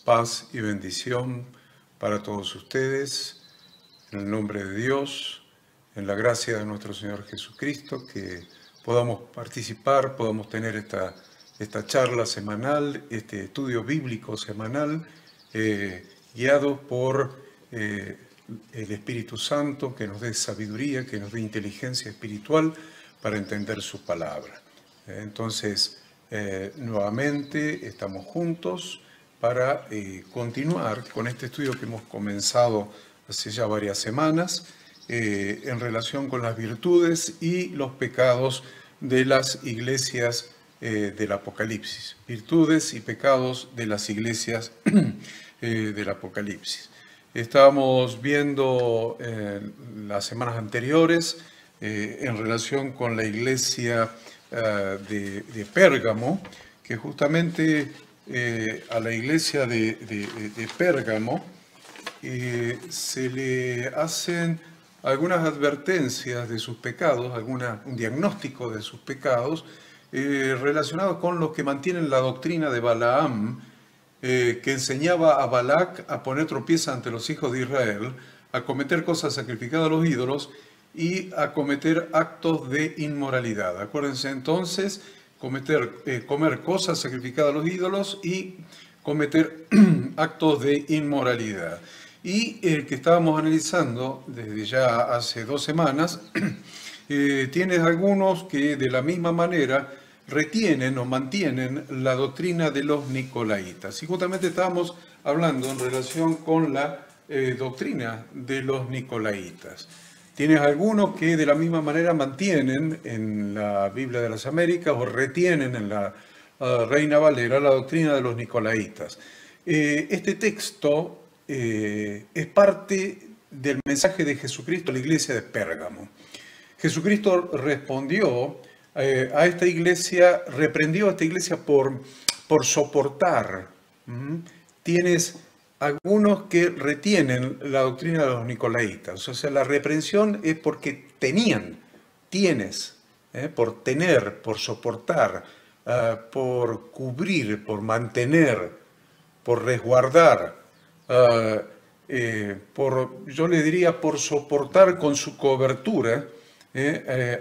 Paz y bendición para todos ustedes, en el nombre de Dios, en la gracia de nuestro Señor Jesucristo, que podamos participar, podamos tener esta charla semanal, este estudio bíblico semanal, guiados por el Espíritu Santo, que nos dé sabiduría, que nos dé inteligencia espiritual para entender su palabra. Entonces, nuevamente estamos juntos para continuar con este estudio que hemos comenzado hace ya varias semanas en relación con las virtudes y los pecados de las iglesias del Apocalipsis. Virtudes y pecados de las iglesias del Apocalipsis. Estábamos viendo las semanas anteriores en relación con la iglesia de Pérgamo, que justamente a la iglesia de Pérgamo se le hacen algunas advertencias de sus pecados, un diagnóstico de sus pecados relacionados con los que mantienen la doctrina de Balaam, que enseñaba a Balac a poner tropiezo ante los hijos de Israel, a cometer cosas sacrificadas a los ídolos y a cometer actos de inmoralidad. Acuérdense entonces, comer cosas sacrificadas a los ídolos y cometer actos de inmoralidad. Y el que estábamos analizando desde ya hace 2 semanas, tiene algunos que de la misma manera retienen o mantienen la doctrina de los nicolaitas. Y justamente estábamos hablando en relación con la doctrina de los nicolaitas. Tienes algunos que de la misma manera mantienen en la Biblia de las Américas o retienen en la Reina Valera la doctrina de los nicolaitas. Este texto es parte del mensaje de Jesucristo a la iglesia de Pérgamo. Jesucristo respondió a esta iglesia, reprendió a esta iglesia por soportar. Tienes algunos que retienen la doctrina de los nicolaitas. O sea, la reprensión es porque tienes, por tener, por soportar, por cubrir, por mantener, por resguardar, yo le diría por soportar con su cobertura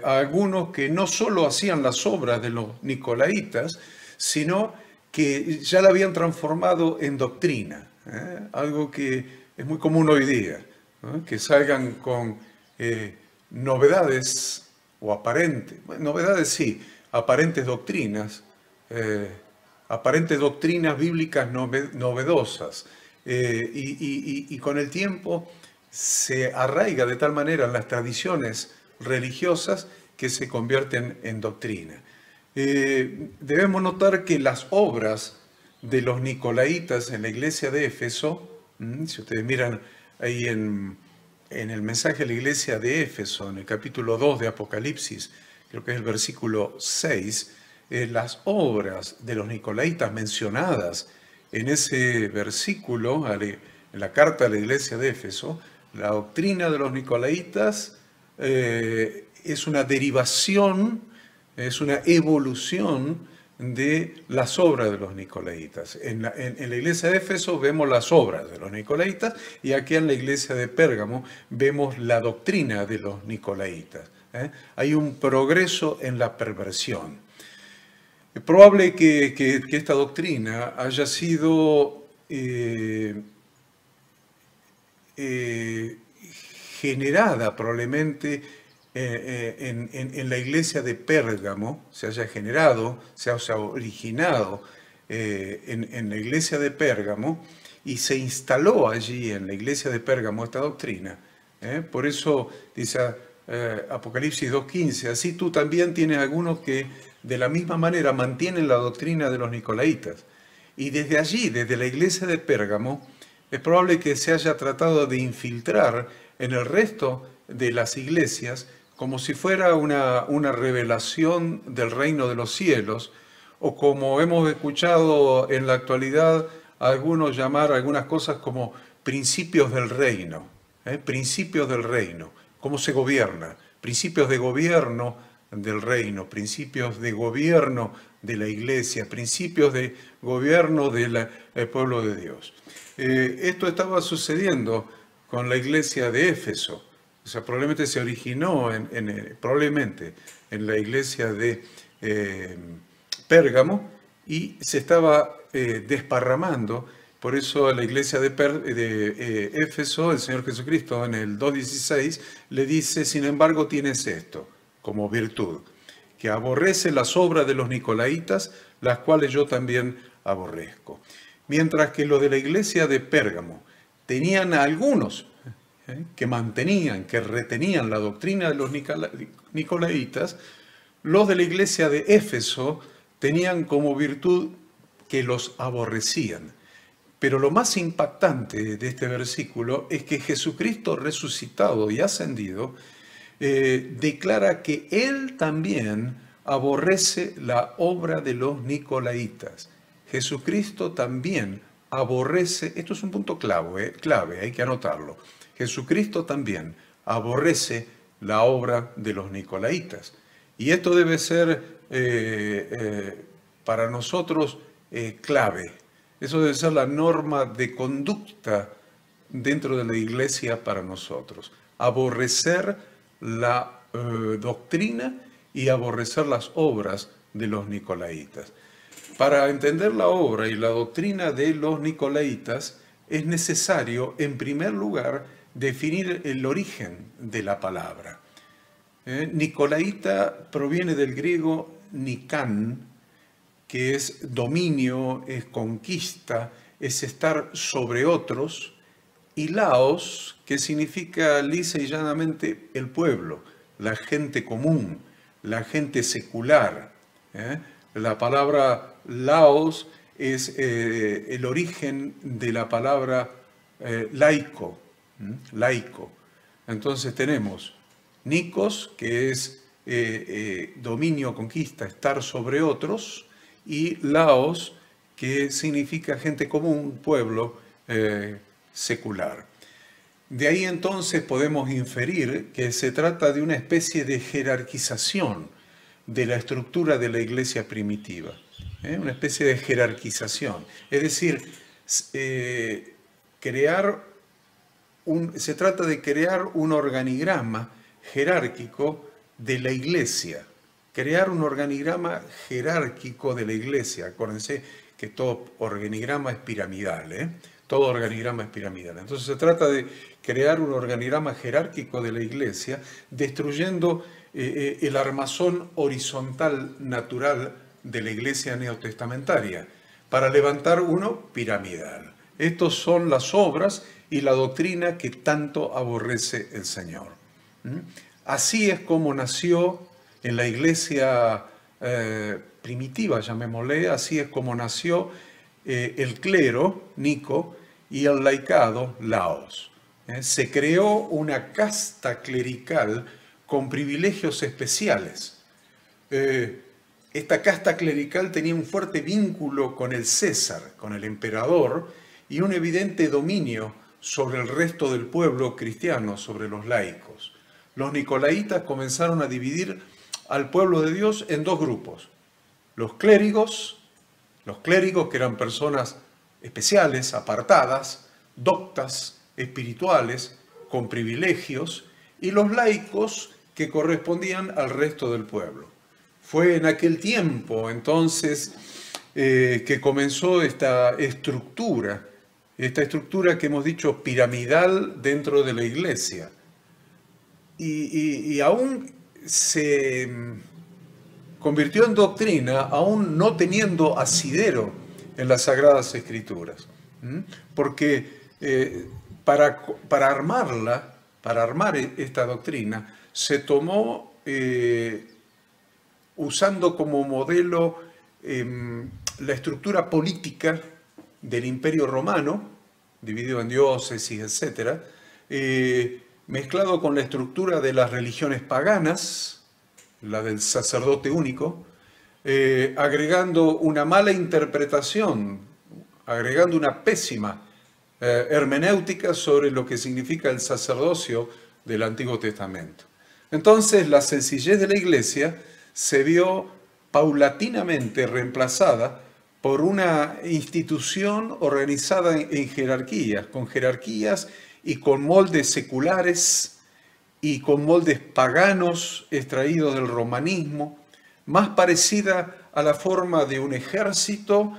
a algunos que no solo hacían las obras de los nicolaitas, sino que ya la habían transformado en doctrina. Algo que es muy común hoy día, que salgan con novedades o novedades sí, aparentes doctrinas bíblicas novedosas, y con el tiempo se arraiga de tal manera en las tradiciones religiosas que se convierten en doctrina. Debemos notar que las obras de los nicolaitas en la iglesia de Éfeso, si ustedes miran ahí en el mensaje de la iglesia de Éfeso, en el capítulo 2 de Apocalipsis, creo que es el versículo 6, las obras de los nicolaitas mencionadas en ese versículo, en la carta a la iglesia de Éfeso, la doctrina de los nicolaitas es una derivación, es una evolución de las obras de los nicolaitas. En la iglesia de Éfeso vemos las obras de los nicolaitas y aquí en la iglesia de Pérgamo vemos la doctrina de los nicolaitas. Hay un progreso en la perversión. Es probable que esta doctrina haya sido generada probablemente en la iglesia de Pérgamo, se haya originado en la iglesia de Pérgamo y se instaló allí en la iglesia de Pérgamo esta doctrina. Por eso dice Apocalipsis 2:15, así tú también tienes algunos que de la misma manera mantienen la doctrina de los nicolaitas. Y desde allí, desde la iglesia de Pérgamo, es probable que se haya tratado de infiltrar en el resto de las iglesias como si fuera una revelación del reino de los cielos, o como hemos escuchado en la actualidad a algunos llamar algunas cosas como principios del reino, principios del reino, cómo se gobierna, principios de gobierno del reino, principios de gobierno de la iglesia, principios de gobierno del pueblo de Dios. Esto estaba sucediendo con la iglesia de Éfeso. O sea, probablemente se originó probablemente en la iglesia de Pérgamo y se estaba desparramando. Por eso la iglesia de Éfeso, el Señor Jesucristo en el 2.16 le dice: sin embargo tienes esto como virtud, que aborrece las obras de los nicolaitas, las cuales yo también aborrezco. Mientras que lo de la iglesia de Pérgamo tenían a algunos que mantenían, que retenían la doctrina de los nicolaitas, los de la iglesia de Éfeso tenían como virtud que los aborrecían. Pero lo más impactante de este versículo es que Jesucristo resucitado y ascendido declara que Él también aborrece la obra de los nicolaitas. Jesucristo también aborrece, esto es un punto clave, hay que anotarlo. Jesucristo también aborrece la obra de los nicolaitas. Y esto debe ser para nosotros clave. Eso debe ser la norma de conducta dentro de la iglesia para nosotros. Aborrecer la doctrina y aborrecer las obras de los nicolaitas. Para entender la obra y la doctrina de los nicolaitas es necesario, en primer lugar, definir el origen de la palabra. Nicolaita proviene del griego nikán, que es dominio, es conquista, es estar sobre otros, y laos, que significa lisa y llanamente el pueblo, la gente común, la gente secular. La palabra laos es el origen de la palabra laico. Entonces tenemos nikos, que es dominio, conquista, estar sobre otros, y laos, que significa gente común, pueblo secular. De ahí entonces podemos inferir que se trata de una especie de jerarquización de la estructura de la iglesia primitiva, una especie de jerarquización. Es decir, se trata de crear un organigrama jerárquico de la iglesia, crear un organigrama jerárquico de la iglesia. Acuérdense que todo organigrama es piramidal, todo organigrama es piramidal. Entonces se trata de crear un organigrama jerárquico de la iglesia, destruyendo el armazón horizontal natural de la iglesia neotestamentaria, para levantar uno piramidal. Estas son las obras y la doctrina que tanto aborrece el Señor. Así es como nació en la iglesia primitiva, llamémosle, así es como nació el clero, Nico, y el laicado, Laos. Se creó una casta clerical con privilegios especiales. Esta casta clerical tenía un fuerte vínculo con el César, con el emperador, y un evidente dominio sobre el resto del pueblo cristiano, sobre los laicos. Los nicolaitas comenzaron a dividir al pueblo de Dios en dos grupos. Los clérigos que eran personas especiales, apartadas, doctas, espirituales, con privilegios, y los laicos que correspondían al resto del pueblo. Fue en aquel tiempo, entonces, que comenzó esta estructura que hemos dicho piramidal dentro de la iglesia. Y aún se convirtió en doctrina, aún no teniendo asidero en las Sagradas Escrituras. Porque para armar esta doctrina, se tomó usando como modelo la estructura política del Imperio Romano, dividido en diócesis, etc., mezclado con la estructura de las religiones paganas, la del sacerdote único, agregando una mala interpretación, agregando una pésima hermenéutica sobre lo que significa el sacerdocio del Antiguo Testamento. Entonces la sencillez de la iglesia se vio paulatinamente reemplazada por una institución organizada en jerarquías, con jerarquías y con moldes seculares y con moldes paganos extraídos del romanismo, más parecida a la forma de un ejército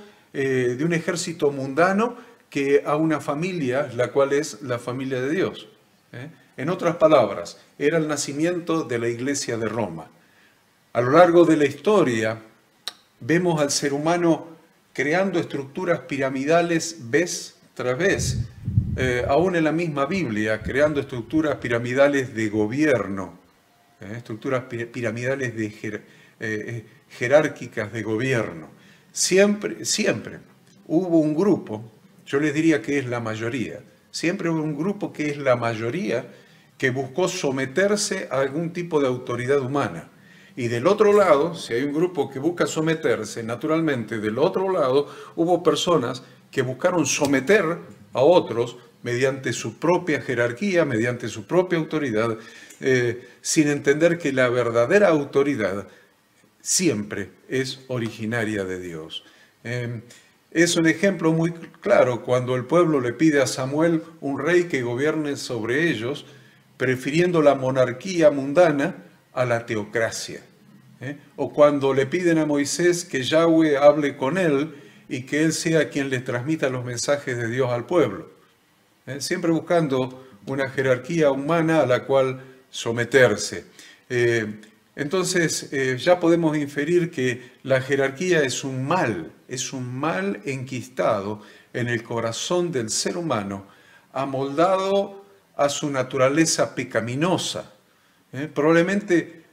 mundano que a una familia, la cual es la familia de Dios. En otras palabras, era el nacimiento de la Iglesia de Roma. A lo largo de la historia, vemos al ser humano creando estructuras piramidales vez tras vez, aún en la misma Biblia, creando estructuras piramidales de gobierno, estructuras piramidales jerárquicas de gobierno. Siempre hubo un grupo, yo les diría que es la mayoría, siempre hubo un grupo que es la mayoría que buscó someterse a algún tipo de autoridad humana. Y del otro lado, si hay un grupo que busca someterse, naturalmente del otro lado hubo personas que buscaron someter a otros mediante su propia jerarquía, mediante su propia autoridad, sin entender que la verdadera autoridad siempre es originaria de Dios. Es un ejemplo muy claro cuando el pueblo le pide a Samuel un rey que gobierne sobre ellos, prefiriendo la monarquía mundana a la teocracia. O cuando le piden a Moisés que Yahweh hable con él y que él sea quien les transmita los mensajes de Dios al pueblo. Siempre buscando una jerarquía humana a la cual someterse. Entonces ya podemos inferir que la jerarquía es un mal enquistado en el corazón del ser humano, amoldado a su naturaleza pecaminosa. Probablemente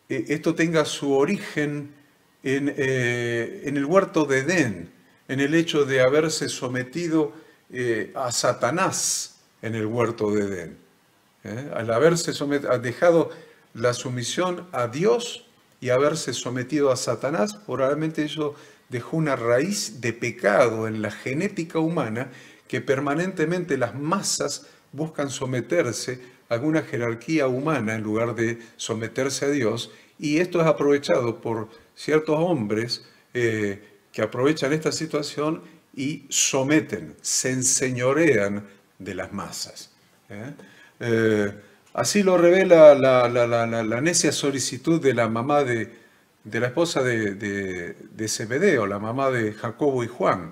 esto tenga su origen en el huerto de Edén, en el hecho de haberse sometido a Satanás en el huerto de Edén. Al haberse dejado la sumisión a Dios y haberse sometido a Satanás, probablemente eso dejó una raíz de pecado en la genética humana que permanentemente las masas buscan someterse a alguna jerarquía humana en lugar de someterse a Dios, y esto es aprovechado por ciertos hombres que aprovechan esta situación y someten, se enseñorean de las masas. Así lo revela la necia solicitud de la mamá de la esposa de Zebedeo, la mamá de Jacobo y Juan.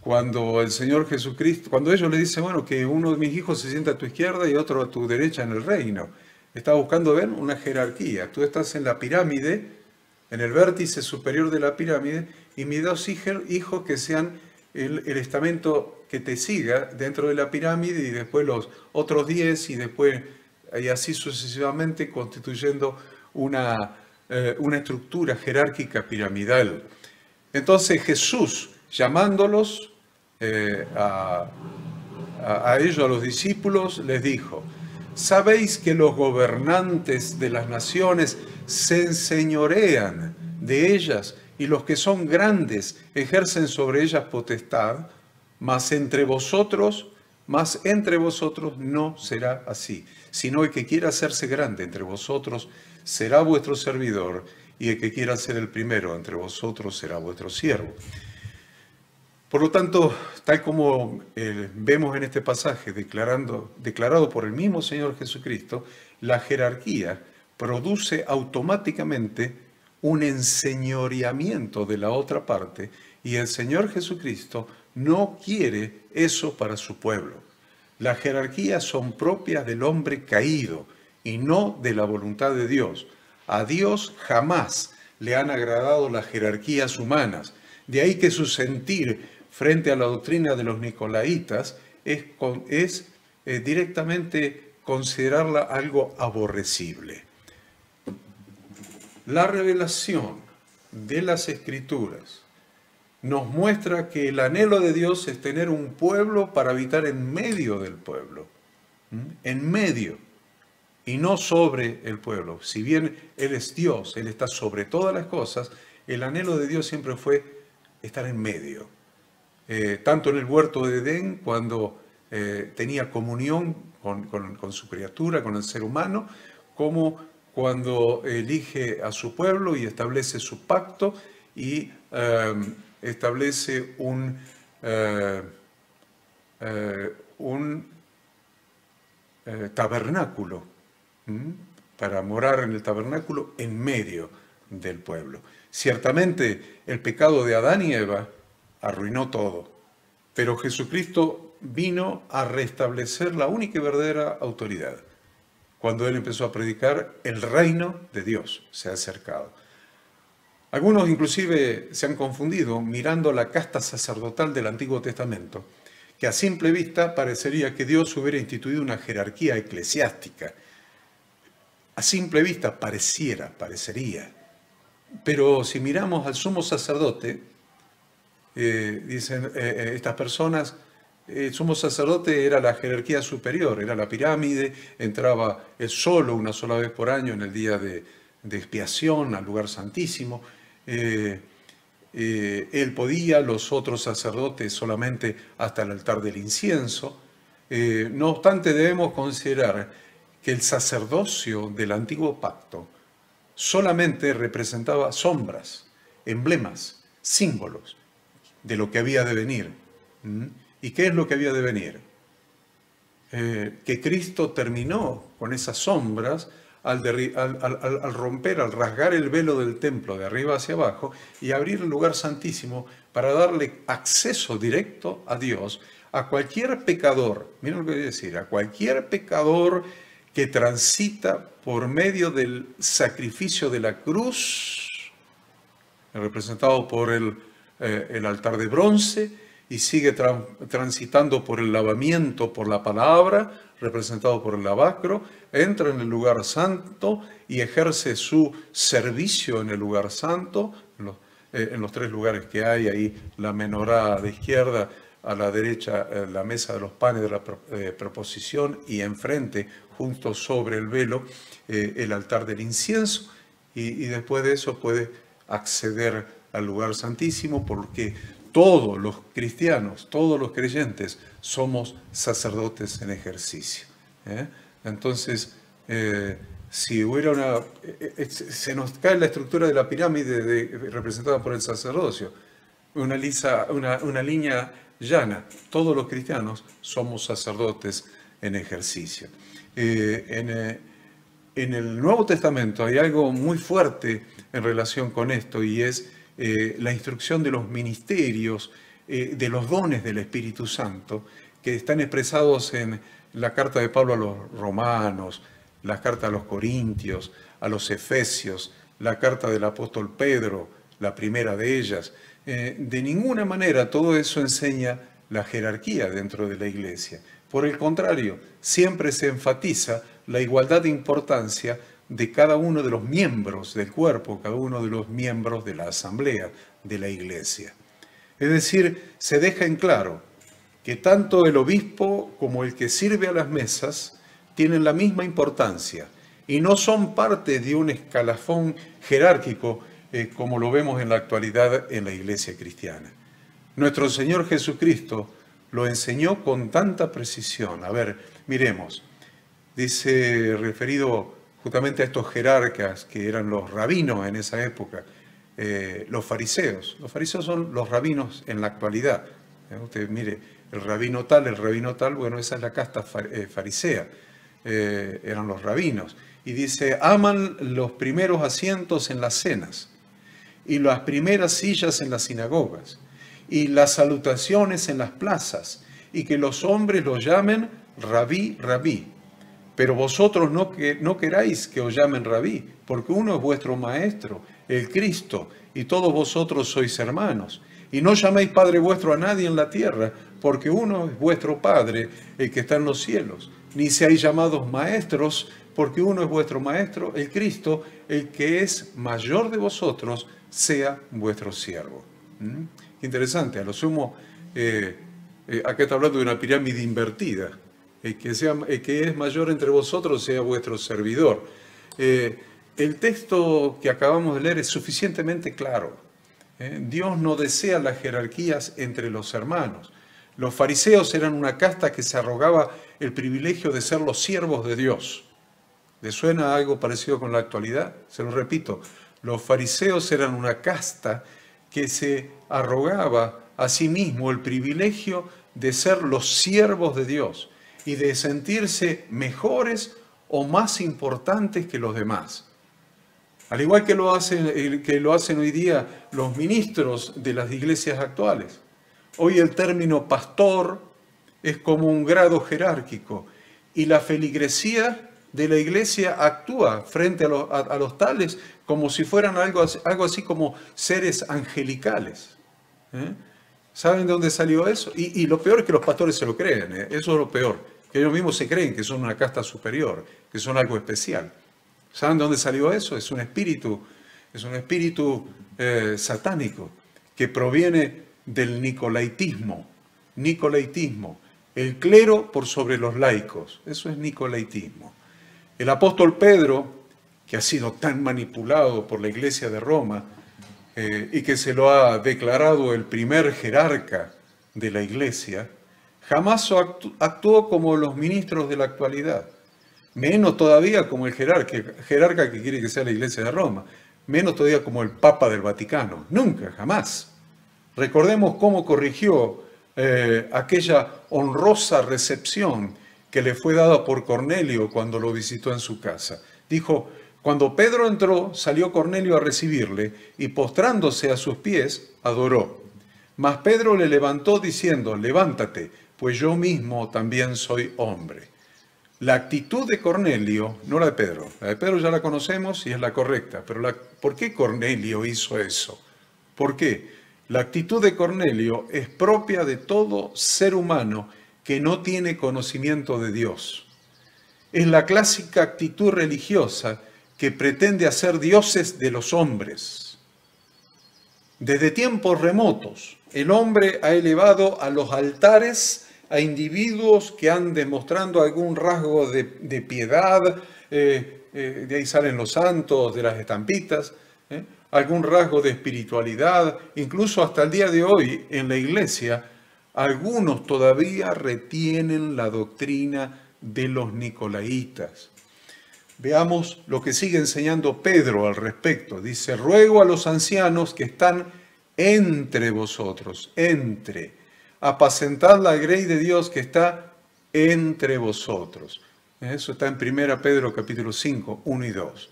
Cuando el Señor Jesucristo, cuando ellos le dicen, bueno, que uno de mis hijos se sienta a tu izquierda y otro a tu derecha en el reino. Está buscando ver una jerarquía. Tú estás en la pirámide, en el vértice superior de la pirámide, y mis dos hijos que sean el estamento que te siga dentro de la pirámide, y después los otros 10, y después, y así sucesivamente, constituyendo una estructura jerárquica piramidal. Entonces Jesús, llamándolos a ellos, a los discípulos, les dijo: ¿sabéis que los gobernantes de las naciones se enseñorean de ellas y los que son grandes ejercen sobre ellas potestad? Mas entre vosotros no será así, sino el que quiera hacerse grande entre vosotros será vuestro servidor, y el que quiera ser el primero entre vosotros será vuestro siervo. Por lo tanto, tal como vemos en este pasaje declarado por el mismo Señor Jesucristo, la jerarquía produce automáticamente un enseñoreamiento de la otra parte, y el Señor Jesucristo no quiere eso para su pueblo. Las jerarquías son propias del hombre caído y no de la voluntad de Dios. A Dios jamás le han agradado las jerarquías humanas. De ahí que su sentir frente a la doctrina de los nicolaitas es directamente considerarla algo aborrecible. La revelación de las Escrituras nos muestra que el anhelo de Dios es tener un pueblo para habitar en medio del pueblo, en medio, y no sobre el pueblo. Si bien Él es Dios, Él está sobre todas las cosas, el anhelo de Dios siempre fue estar en medio. Tanto en el huerto de Edén, cuando tenía comunión con su criatura, con el ser humano, como cuando elige a su pueblo y establece su pacto y establece un tabernáculo, para morar en el tabernáculo en medio del pueblo. Ciertamente el pecado de Adán y Eva arruinó todo, pero Jesucristo vino a restablecer la única y verdadera autoridad. Cuando Él empezó a predicar, el reino de Dios se ha acercado. Algunos inclusive se han confundido mirando la casta sacerdotal del Antiguo Testamento, que a simple vista parecería que Dios hubiera instituido una jerarquía eclesiástica. A simple vista parecería. Pero si miramos al sumo sacerdote, dicen estas personas, el sumo sacerdote era la jerarquía superior, era la pirámide, entraba él solo una sola vez por año en el día de expiación al lugar santísimo. Él podía, los otros sacerdotes solamente hasta el altar del incienso. No obstante, debemos considerar que el sacerdocio del antiguo pacto solamente representaba sombras, emblemas, símbolos de lo que había de venir. ¿Y qué es lo que había de venir? Que Cristo terminó con esas sombras al romper, al rasgar el velo del templo de arriba hacia abajo y abrir el lugar santísimo para darle acceso directo a Dios a cualquier pecador, miren lo que voy a decir, a cualquier pecador que transita por medio del sacrificio de la cruz, representado por el altar de bronce, y sigue transitando por el lavamiento, por la palabra, representado por el lavacro, entra en el lugar santo y ejerce su servicio en el lugar santo, en los tres lugares que hay, ahí la menorá de izquierda, a la derecha la mesa de los panes de la proposición y enfrente, junto sobre el velo, el altar del incienso, y después de eso puede acceder al lugar santísimo, porque todos los cristianos, todos los creyentes somos sacerdotes en ejercicio. Entonces, si hubiera se nos cae la estructura de la pirámide representada por el sacerdocio, una línea llana. Todos los cristianos somos sacerdotes en ejercicio. En el Nuevo Testamento hay algo muy fuerte en relación con esto, y es la instrucción de los ministerios, de los dones del Espíritu Santo, que están expresados en la carta de Pablo a los romanos, la carta a los corintios, a los efesios, la carta del apóstol Pedro, la primera de ellas. De ninguna manera todo eso enseña la jerarquía dentro de la iglesia. Por el contrario, siempre se enfatiza la igualdad de importancia de cada uno de los miembros del cuerpo, cada uno de los miembros de la asamblea de la iglesia. Es decir, se deja en claro que tanto el obispo como el que sirve a las mesas tienen la misma importancia y no son parte de un escalafón jerárquico como lo vemos en la actualidad en la iglesia cristiana. Nuestro Señor Jesucristo lo enseñó con tanta precisión. A ver, miremos. Dice, referido justamente a estos jerarcas que eran los rabinos en esa época, los fariseos. Los fariseos son los rabinos en la actualidad. Usted mire, el rabino tal, bueno, esa es la casta farisea. Eran los rabinos. Y dice, aman los primeros asientos en las cenas y las primeras sillas en las sinagogas y las salutaciones en las plazas, y que los hombres los llamen rabí, rabí. Pero vosotros no queráis que os llamen rabí, porque uno es vuestro maestro, el Cristo, y todos vosotros sois hermanos. Y no llaméis Padre vuestro a nadie en la tierra, porque uno es vuestro Padre, el que está en los cielos. Ni seáis llamados maestros, porque uno es vuestro Maestro, el Cristo, el que es mayor de vosotros, sea vuestro siervo. Interesante, a lo sumo, acá está hablando de una pirámide invertida. El que es mayor entre vosotros sea vuestro servidor. El texto que acabamos de leer es suficientemente claro. Dios no desea las jerarquías entre los hermanos. Los fariseos eran una casta que se arrogaba el privilegio de ser los siervos de Dios. ¿Les suena algo parecido con la actualidad? Se lo repito, los fariseos eran una casta que se arrogaba a sí mismo el privilegio de ser los siervos de Dios y de sentirse mejores o más importantes que los demás. Al igual que lo hacen hoy día los ministros de las iglesias actuales. Hoy el término pastor es como un grado jerárquico y la feligresía de la iglesia actúa frente a los tales como si fueran algo así como seres angelicales. ¿Saben de dónde salió eso? Y lo peor es que los pastores se lo creen, eso es lo peor, que ellos mismos se creen que son una casta superior, que son algo especial. ¿Saben de dónde salió eso? Es un espíritu satánico que proviene del nicolaitismo. Nicolaitismo, el clero por sobre los laicos, eso es nicolaitismo. El apóstol Pedro, que ha sido tan manipulado por la iglesia de Roma y que se lo ha declarado el primer jerarca de la iglesia, jamás actuó como los ministros de la actualidad. Menos todavía como el jerarca que quiere que sea la iglesia de Roma, menos todavía como el Papa del Vaticano, nunca, jamás. Recordemos cómo corrigió aquella honrosa recepción que le fue dada por Cornelio cuando lo visitó en su casa. Dijo, cuando Pedro entró, salió Cornelio a recibirle y postrándose a sus pies, adoró. Mas Pedro le levantó diciendo, levántate, pues yo mismo también soy hombre. La actitud de Cornelio, no la de Pedro ya la conocemos y es la correcta, pero ¿por qué Cornelio hizo eso? ¿Por qué? La actitud de Cornelio es propia de todo ser humano que no tiene conocimiento de Dios. Es la clásica actitud religiosa que pretende hacer dioses de los hombres. Desde tiempos remotos, el hombre ha elevado a los altares a individuos que han demostrando algún rasgo de piedad, de ahí salen los santos, de las estampitas, algún rasgo de espiritualidad, incluso hasta el día de hoy en la iglesia, algunos todavía retienen la doctrina de los nicolaitas. Veamos lo que sigue enseñando Pedro al respecto. Dice, ruego a los ancianos que están entre vosotros, apacentad la grey de Dios que está entre vosotros. Eso está en 1 Pedro capítulo 5, 1 y 2.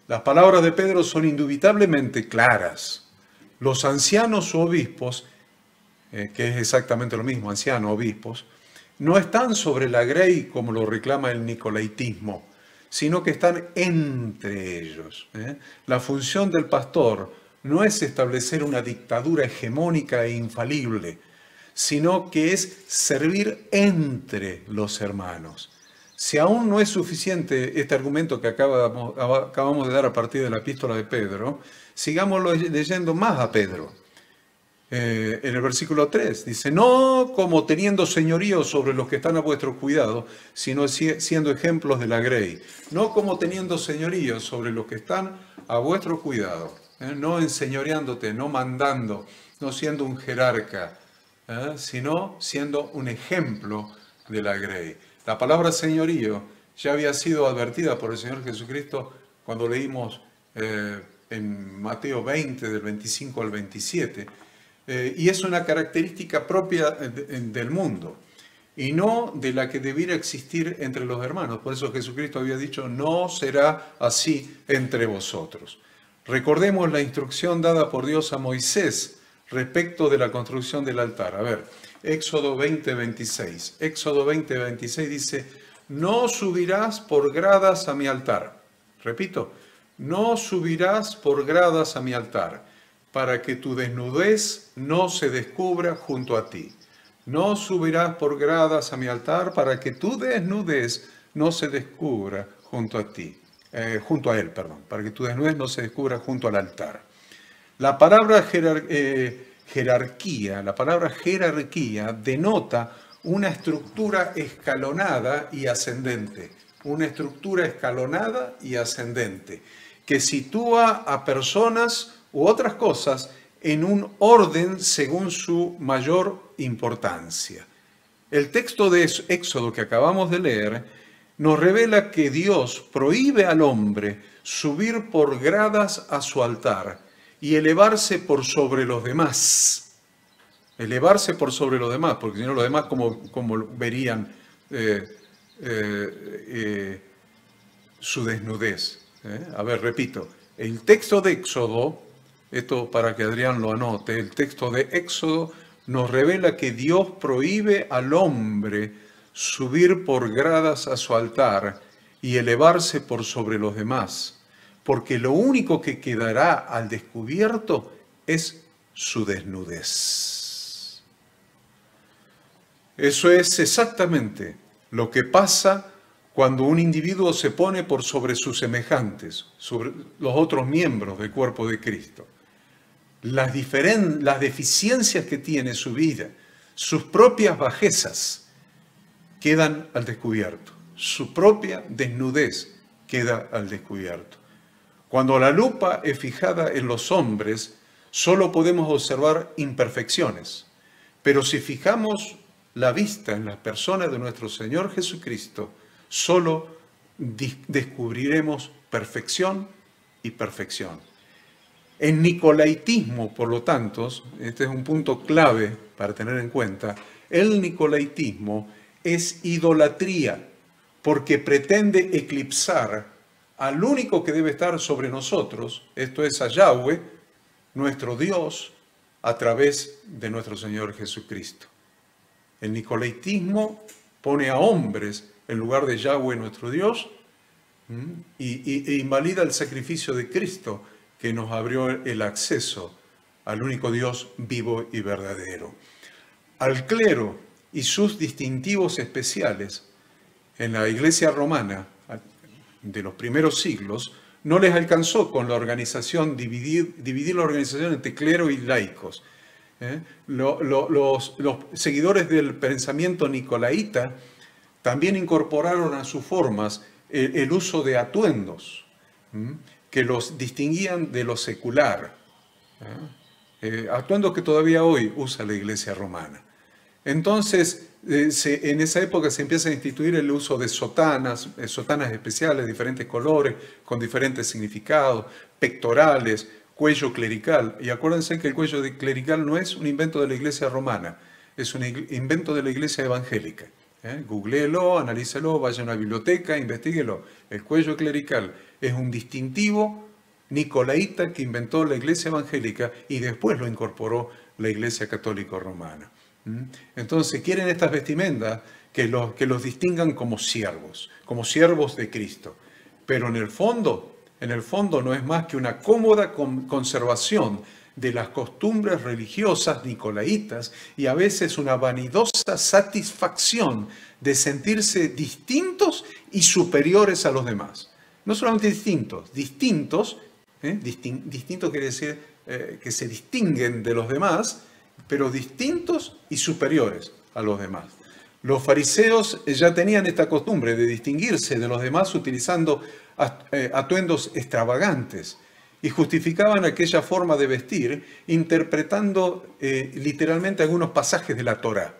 Las palabras de Pedro son indubitablemente claras. Los ancianos o obispos, que es exactamente lo mismo, ancianos, obispos, no están sobre la grey como lo reclama el nicolaitismo, sino que están entre ellos. La función del pastor no es establecer una dictadura hegemónica e infalible, sino que es servir entre los hermanos. Si aún no es suficiente este argumento que acabamos de dar a partir de la epístola de Pedro, sigamos leyendo más a Pedro. En el versículo 3 dice, no como teniendo señorío sobre los que están a vuestro cuidado, sino siendo ejemplos de la grey. No como teniendo señorío sobre los que están a vuestro cuidado, no enseñoreándote, no mandando, no siendo un jerarca, sino siendo un ejemplo de la grey. La palabra señorío ya había sido advertida por el Señor Jesucristo cuando leímos en Mateo 20, del 25 al 27, y es una característica propia del mundo y no de la que debiera existir entre los hermanos. Por eso Jesucristo había dicho, no será así entre vosotros. Recordemos la instrucción dada por Dios a Moisés respecto de la construcción del altar. A ver, Éxodo 20, 26. Éxodo 20, 26 dice, no subirás por gradas a mi altar. Repito, no subirás por gradas a mi altar, para que tu desnudez no se descubra junto a ti. No subirás por gradas a mi altar, para que tu desnudez no se descubra junto a ti. Junto a él, para que tu desnudez no se descubra junto al altar. La palabra jerarquía denota una estructura escalonada y ascendente. Una estructura escalonada y ascendente que sitúa a personas u otras cosas en un orden según su mayor importancia. El texto de Éxodo que acabamos de leer nos revela que Dios prohíbe al hombre subir por gradas a su altar y elevarse por sobre los demás. Elevarse por sobre los demás, porque si no los demás como verían su desnudez. A ver, repito, el texto de Éxodo, esto para que Adrián lo anote, el texto de Éxodo nos revela que Dios prohíbe al hombre subir por gradas a su altar y elevarse por sobre los demás, porque lo único que quedará al descubierto es su desnudez. Eso es exactamente lo que pasa cuando un individuo se pone por sobre sus semejantes, sobre los otros miembros del cuerpo de Cristo. Las deficiencias que tiene su vida, sus propias bajezas, quedan al descubierto. Su propia desnudez queda al descubierto. Cuando la lupa es fijada en los hombres, solo podemos observar imperfecciones. Pero si fijamos la vista en las personas de nuestro Señor Jesucristo, solo descubriremos perfección y perfección. El nicolaitismo, por lo tanto, este es un punto clave para tener en cuenta, el nicolaitismo es idolatría porque pretende eclipsar al único que debe estar sobre nosotros, esto es a Yahweh, nuestro Dios, a través de nuestro Señor Jesucristo. El nicolaitismo pone a hombres en lugar de Yahweh, nuestro Dios, e invalida el sacrificio de Cristo, que nos abrió el acceso al único Dios vivo y verdadero. Al clero y sus distintivos especiales en la Iglesia romana de los primeros siglos, no les alcanzó con la organización, dividir la organización entre clero y laicos. Los seguidores del pensamiento nicolaíta también incorporaron a sus formas el uso de atuendos que los distinguían de lo secular, atuendos que todavía hoy usa la Iglesia romana. Entonces, en esa época se empieza a instituir el uso de sotanas especiales, diferentes colores, con diferentes significados, pectorales, cuello clerical. Y acuérdense que el cuello clerical no es un invento de la Iglesia romana, es un invento de la Iglesia evangélica. Googléelo, analícelo, vaya a una biblioteca, investíguelo. El cuello clerical es un distintivo nicolaíta que inventó la Iglesia evangélica y después lo incorporó la Iglesia católica romana. Entonces quieren estas vestimentas que los distingan como siervos de Cristo. Pero en el fondo no es más que una cómoda conservación de las costumbres religiosas nicolaítas y a veces una vanidosa satisfacción de sentirse distintos y superiores a los demás. No solamente distintos, distinto quiere decir que se distinguen de los demás, pero distintos y superiores a los demás. Los fariseos ya tenían esta costumbre de distinguirse de los demás utilizando atuendos extravagantes y justificaban aquella forma de vestir interpretando literalmente algunos pasajes de la Torá.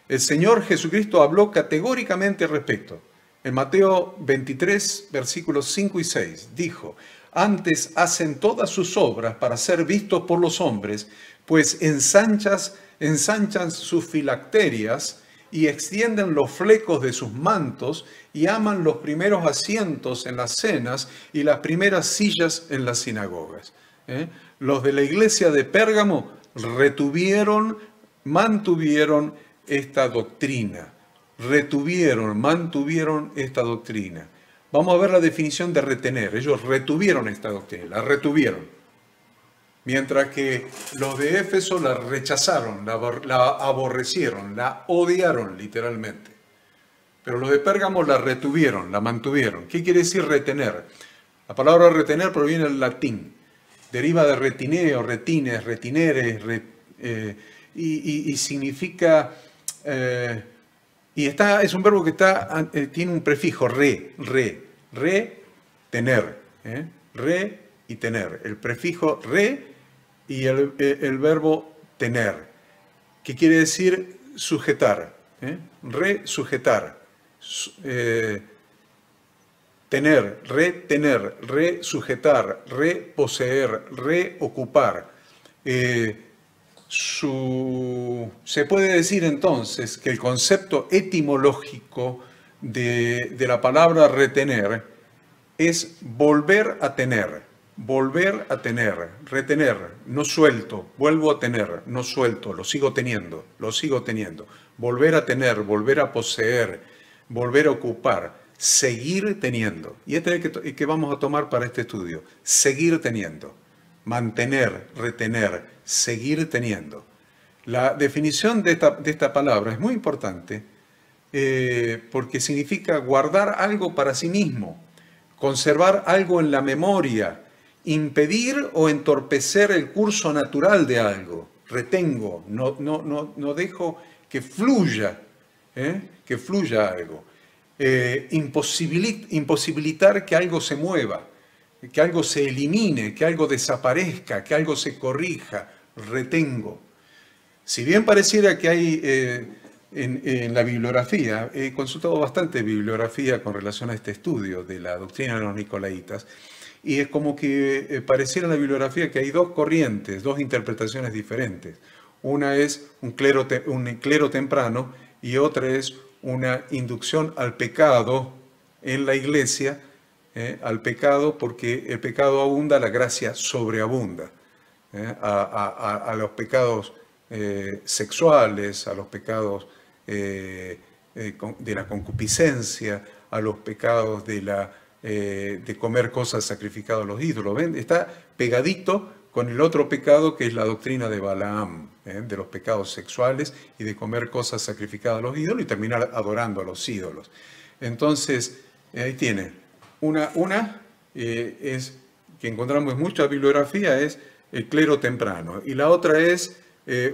El Señor Jesucristo habló categóricamente al respecto. En Mateo 23, versículos 5 y 6, dijo: «Antes hacen todas sus obras para ser vistos por los hombres, pues ensanchan sus filacterias y extienden los flecos de sus mantos y aman los primeros asientos en las cenas y las primeras sillas en las sinagogas». Los de la iglesia de Pérgamo mantuvieron esta doctrina. Mantuvieron esta doctrina. Vamos a ver la definición de retener. Ellos retuvieron esta doctrina, la retuvieron. Mientras que los de Éfeso la rechazaron, la aborrecieron, la odiaron literalmente. Pero los de Pérgamo la retuvieron, la mantuvieron. ¿Qué quiere decir retener? La palabra retener proviene del latín. Deriva de retineo, retines, retineres, y significa... es un verbo que tiene un prefijo, tener, re y tener. El prefijo re y el verbo tener, que quiere decir sujetar, Resujetar. Tener, retener, resujetar, reposeer, reocupar. Se puede decir entonces que el concepto etimológico de la palabra retener es volver a tener, retener, no suelto, vuelvo a tener, no suelto, lo sigo teniendo, volver a tener, volver a poseer, volver a ocupar, seguir teniendo. Y este es el que vamos a tomar para este estudio, seguir teniendo, mantener, retener, seguir teniendo. La definición de esta palabra es muy importante porque significa guardar algo para sí mismo, conservar algo en la memoria, impedir o entorpecer el curso natural de algo. Retengo, no dejo que fluya algo. Imposibilitar que algo se mueva, que algo se elimine, que algo desaparezca, que algo se corrija. Retengo. Si bien pareciera que hay en la bibliografía, he consultado bastante bibliografía con relación a este estudio de la doctrina de los nicolaitas, y es como que pareciera en la bibliografía que hay dos corrientes, dos interpretaciones diferentes. Una es un clero temprano y otra es una inducción al pecado en la iglesia, al pecado porque el pecado abunda, la gracia sobreabunda. A los pecados sexuales, a los pecados de la concupiscencia, a los pecados de comer cosas sacrificadas a los ídolos. ¿Ven? Está pegadito con el otro pecado que es la doctrina de Balaam, de los pecados sexuales y de comer cosas sacrificadas a los ídolos y terminar adorando a los ídolos. Entonces, ahí tiene. Una es que encontramos en mucha bibliografía, es el clero temprano, y la otra es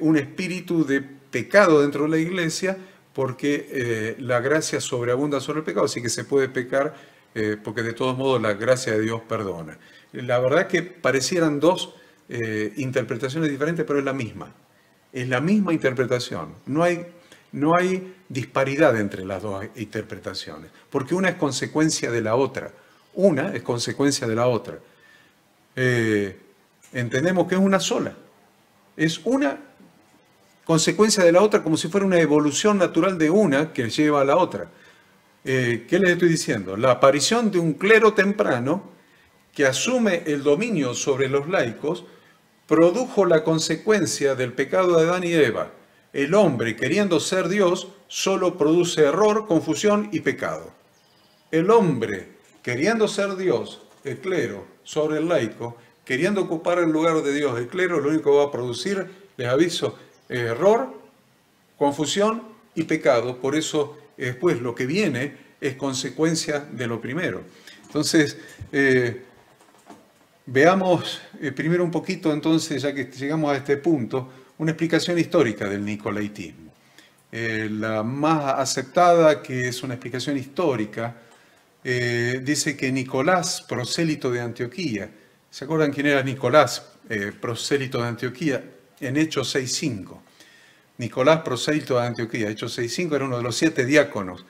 un espíritu de pecado dentro de la iglesia porque la gracia sobreabunda sobre el pecado, así que se puede pecar porque de todos modos la gracia de Dios perdona. La verdad que parecieran dos interpretaciones diferentes, pero es la misma interpretación. No hay disparidad entre las dos interpretaciones, porque una es consecuencia de la otra. Entendemos que es una sola. Es una consecuencia de la otra, como si fuera una evolución natural de una que lleva a la otra. ¿Qué les estoy diciendo? La aparición de un clero temprano que asume el dominio sobre los laicos produjo la consecuencia del pecado de Adán y Eva. El hombre, queriendo ser Dios, solo produce error, confusión y pecado. El hombre, queriendo ser Dios, el clero, sobre el laico, queriendo ocupar el lugar de Dios, el clero, lo único que va a producir, les aviso, error, confusión y pecado. Por eso después lo que viene es consecuencia de lo primero. Entonces, veamos primero un poquito, entonces, ya que llegamos a este punto, una explicación histórica del nicolaitismo. La más aceptada, que es una explicación histórica, dice que Nicolás, prosélito de Antioquía, ¿se acuerdan quién era Nicolás, prosélito de Antioquía? En Hechos 6.5. Nicolás, prosélito de Antioquía, Hechos 6.5, era uno de los 7 diáconos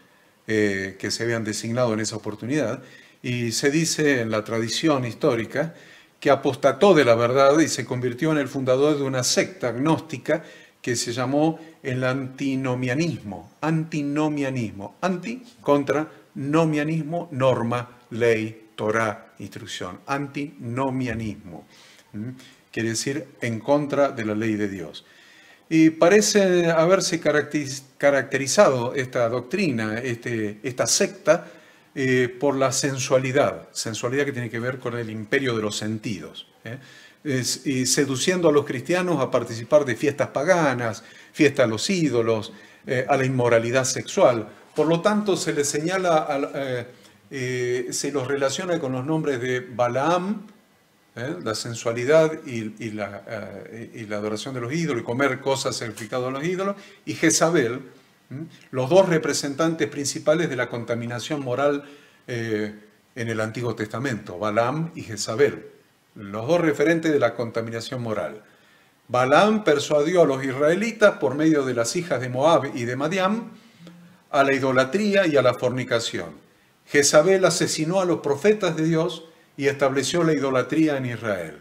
que se habían designado en esa oportunidad. Y se dice en la tradición histórica que apostató de la verdad y se convirtió en el fundador de una secta gnóstica que se llamó el antinomianismo. Antinomianismo. Anti, contra, nomianismo, norma, ley, Torá, instrucción. Antinomianismo. Quiere decir en contra de la ley de Dios. Y parece haberse caracterizado esta doctrina, esta secta, por la sensualidad que tiene que ver con el imperio de los sentidos, y seduciendo a los cristianos a participar de fiestas paganas, fiestas a los ídolos, a la inmoralidad sexual. Por lo tanto, se les señala, se los relaciona con los nombres de Balaam, la sensualidad y la adoración de los ídolos, y comer cosas sacrificadas a los ídolos, y Jezabel, los dos representantes principales de la contaminación moral en el Antiguo Testamento, Balaam y Jezabel, los dos referentes de la contaminación moral. Balaam persuadió a los israelitas por medio de las hijas de Moab y de Madián a la idolatría y a la fornicación. Jezabel asesinó a los profetas de Dios y estableció la idolatría en Israel.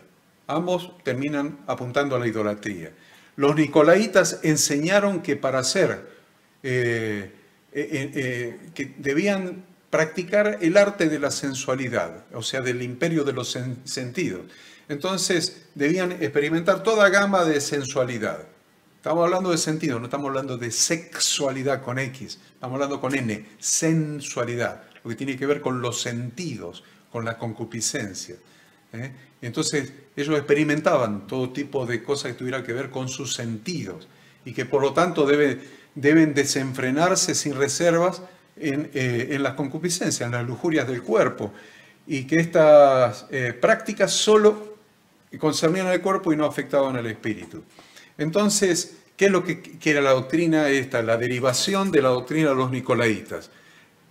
Ambos terminan apuntando a la idolatría. Los nicolaitas enseñaron que para ser, que debían practicar el arte de la sensualidad, o sea, del imperio de los sentidos. Entonces, debían experimentar toda gama de sensualidad. Estamos hablando de sentido, no estamos hablando de sexualidad con X, estamos hablando con N, sensualidad, lo que tiene que ver con los sentidos, con la concupiscencia. Entonces, ellos experimentaban todo tipo de cosas que tuvieran que ver con sus sentidos y que por lo tanto deben desenfrenarse sin reservas en las concupiscencias, en las lujurias del cuerpo, y que estas prácticas solo concernían al cuerpo y no afectaban al espíritu. Entonces, ¿qué es lo que era la doctrina esta? La derivación de la doctrina de los nicolaitas.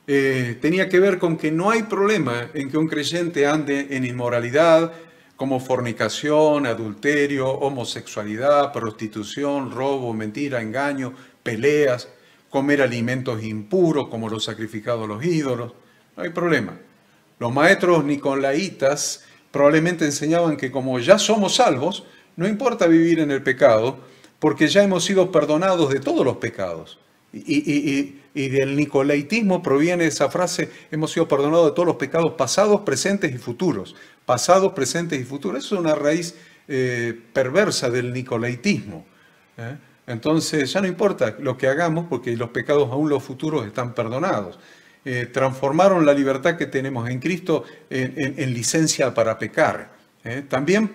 Tenía que ver con que no hay problema en que un creyente ande en inmoralidad, como fornicación, adulterio, homosexualidad, prostitución, robo, mentira, engaño, peleas, comer alimentos impuros como los sacrificados a los ídolos. No hay problema. Los maestros nicolaitas probablemente enseñaban que como ya somos salvos, no importa vivir en el pecado, porque ya hemos sido perdonados de todos los pecados. Y del nicolaitismo proviene esa frase, hemos sido perdonados de todos los pecados pasados, presentes y futuros. Pasados, presentes y futuros. Eso es una raíz perversa del nicolaitismo. Entonces ya no importa lo que hagamos, porque los pecados aún los futuros están perdonados. Transformaron la libertad que tenemos en Cristo en licencia para pecar. También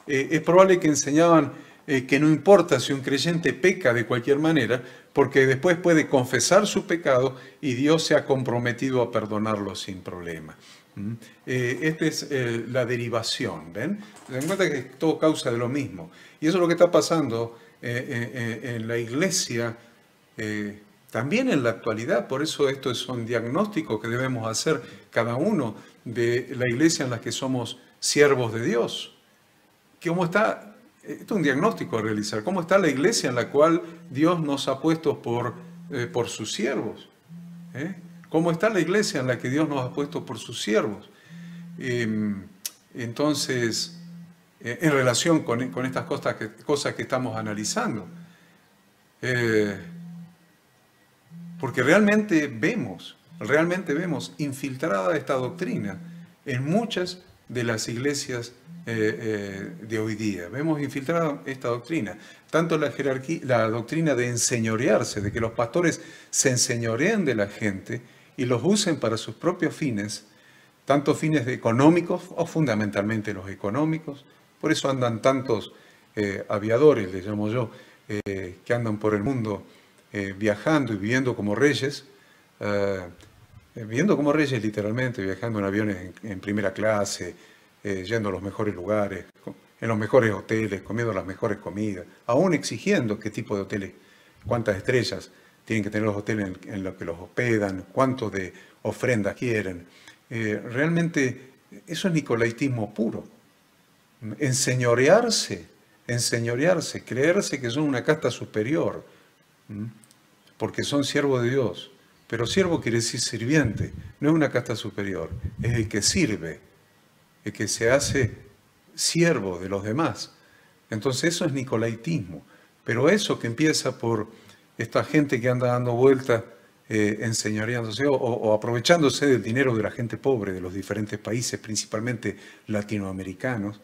es probable que enseñaban que no importa si un creyente peca de cualquier manera, porque después puede confesar su pecado y Dios se ha comprometido a perdonarlo sin problema. Esta es la derivación, ¿ven? Se dan cuenta que es todo causa de lo mismo. Y eso es lo que está pasando en la iglesia, también en la actualidad. Por eso estos son diagnósticos que debemos hacer cada uno de la iglesia en la que somos siervos de Dios. ¿Cómo está? Esto es un diagnóstico a realizar. ¿Cómo está la iglesia en la cual Dios nos ha puesto por sus siervos? ¿Cómo está la iglesia en la que Dios nos ha puesto por sus siervos? Entonces, en relación con estas cosas que estamos analizando. Porque realmente vemos infiltrada esta doctrina en muchas de las iglesias de hoy día. Vemos infiltrada esta doctrina, tanto la doctrina de enseñorearse, de que los pastores se enseñoreen de la gente y los usen para sus propios fines, tanto fines económicos o fundamentalmente los económicos. Por eso andan tantos aviadores, les llamo yo, que andan por el mundo viajando y viviendo como reyes, literalmente, viajando en aviones en primera clase, yendo a los mejores lugares, en los mejores hoteles, comiendo las mejores comidas, aún exigiendo qué tipo de hoteles, cuántas estrellas tienen que tener los hoteles en los que los hospedan, cuánto de ofrendas quieren. Realmente eso es nicolaitismo puro. Enseñorearse, creerse que son una casta superior, porque son siervos de Dios. Pero siervo quiere decir sirviente, no es una casta superior, es el que sirve, el que se hace siervo de los demás. Entonces eso es nicolaitismo. Pero eso que empieza por esta gente que anda dando vueltas, enseñoreándose o aprovechándose del dinero de la gente pobre de los diferentes países, principalmente latinoamericanos,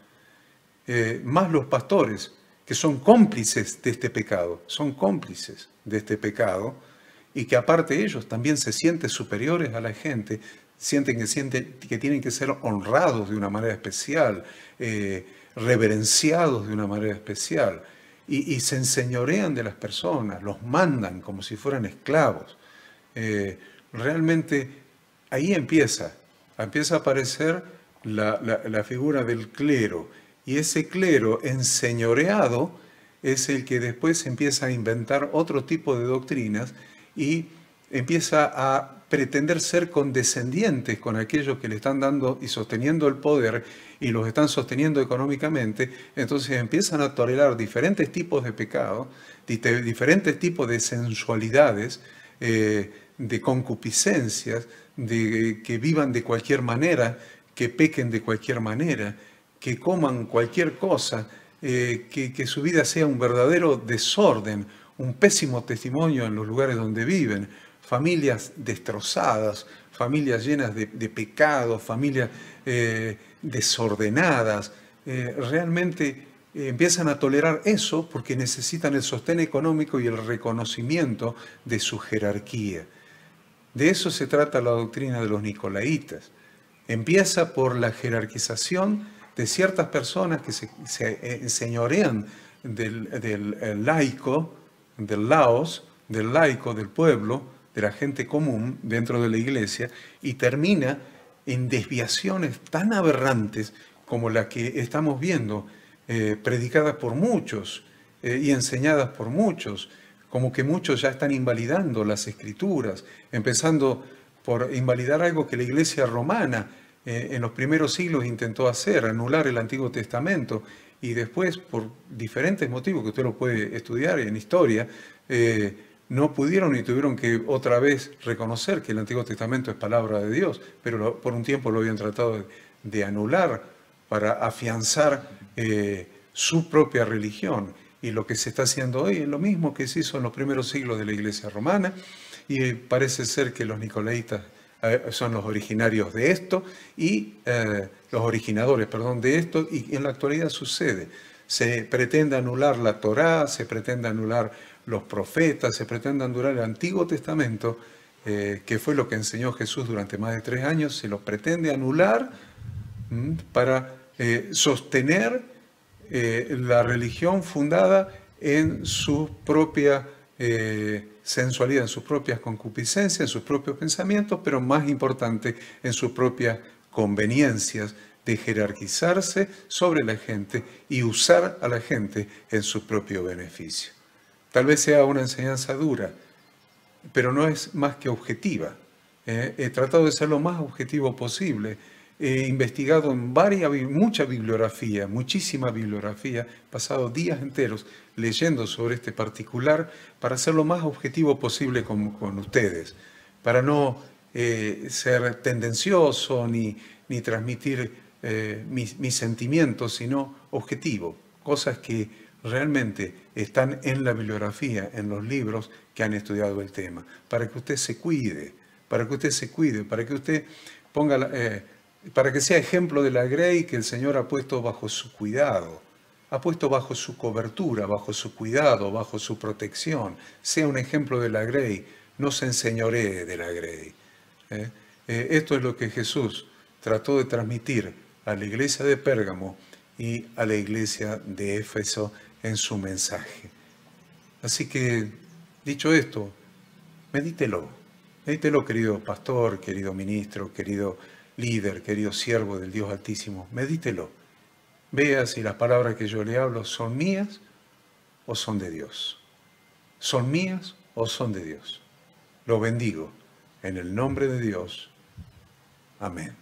más los pastores, que son cómplices de este pecado, y que aparte ellos también se sienten superiores a la gente, sienten que tienen que ser honrados de una manera especial, reverenciados de una manera especial, y se enseñorean de las personas, los mandan como si fueran esclavos. Realmente ahí empieza a aparecer la figura del clero, y ese clero enseñoreado es el que después empieza a inventar otro tipo de doctrinas y empieza a pretender ser condescendientes con aquellos que le están dando y sosteniendo el poder y los están sosteniendo económicamente, entonces empiezan a tolerar diferentes tipos de pecados, diferentes tipos de sensualidades, de concupiscencias, de que vivan de cualquier manera, que pequen de cualquier manera, que coman cualquier cosa, que su vida sea un verdadero desorden, un pésimo testimonio en los lugares donde viven, familias destrozadas, familias llenas de pecados, familias desordenadas. Realmente empiezan a tolerar eso porque necesitan el sostén económico y el reconocimiento de su jerarquía. De eso se trata la doctrina de los nicolaitas. Empieza por la jerarquización de ciertas personas que se enseñorean del laico, del laos, del laico, del pueblo, de la gente común dentro de la iglesia, y termina en desviaciones tan aberrantes como la que estamos viendo, predicadas por muchos y enseñadas por muchos, como que muchos ya están invalidando las escrituras, empezando por invalidar algo que la iglesia romana en los primeros siglos intentó hacer, anular el Antiguo Testamento, y después, por diferentes motivos que usted lo puede estudiar en historia, no pudieron y tuvieron que otra vez reconocer que el Antiguo Testamento es palabra de Dios, pero por un tiempo lo habían tratado de anular para afianzar su propia religión. Y lo que se está haciendo hoy es lo mismo que se hizo en los primeros siglos de la Iglesia romana, y parece ser que los nicolaitas son los originarios de esto, y los originadores, perdón, de esto, y en la actualidad sucede. Se pretende anular la Torá, se pretende anular los profetas, se pretende anular el Antiguo Testamento, que fue lo que enseñó Jesús durante más de 3 años, se lo pretende anular para sostener la religión fundada en su propia sensualidad, en sus propias concupiscencias, en sus propios pensamientos, pero más importante, en sus propias conveniencias de jerarquizarse sobre la gente y usar a la gente en su propio beneficio. Tal vez sea una enseñanza dura, pero no es más que objetiva. He tratado de ser lo más objetivo posible. He investigado en mucha bibliografía, muchísima bibliografía, he pasado días enteros leyendo sobre este particular para ser lo más objetivo posible con ustedes, para no ser tendencioso ni transmitir mis sentimientos, sino objetivo, cosas que realmente están en la bibliografía, en los libros que han estudiado el tema, para que usted se cuide, para que usted ponga para que sea ejemplo de la grey que el Señor ha puesto bajo su cuidado, ha puesto bajo su cobertura, bajo su cuidado, bajo su protección. Sea un ejemplo de la grey, no se enseñoree de la grey. Esto es lo que Jesús trató de transmitir a la iglesia de Pérgamo y a la iglesia de Éfeso en su mensaje. Así que, dicho esto, medítelo. Medítelo, querido pastor, querido ministro, querido líder, querido siervo del Dios Altísimo. Medítelo. Vea si las palabras que yo le hablo son mías o son de Dios. ¿Son mías o son de Dios? Lo bendigo en el nombre de Dios. Amén.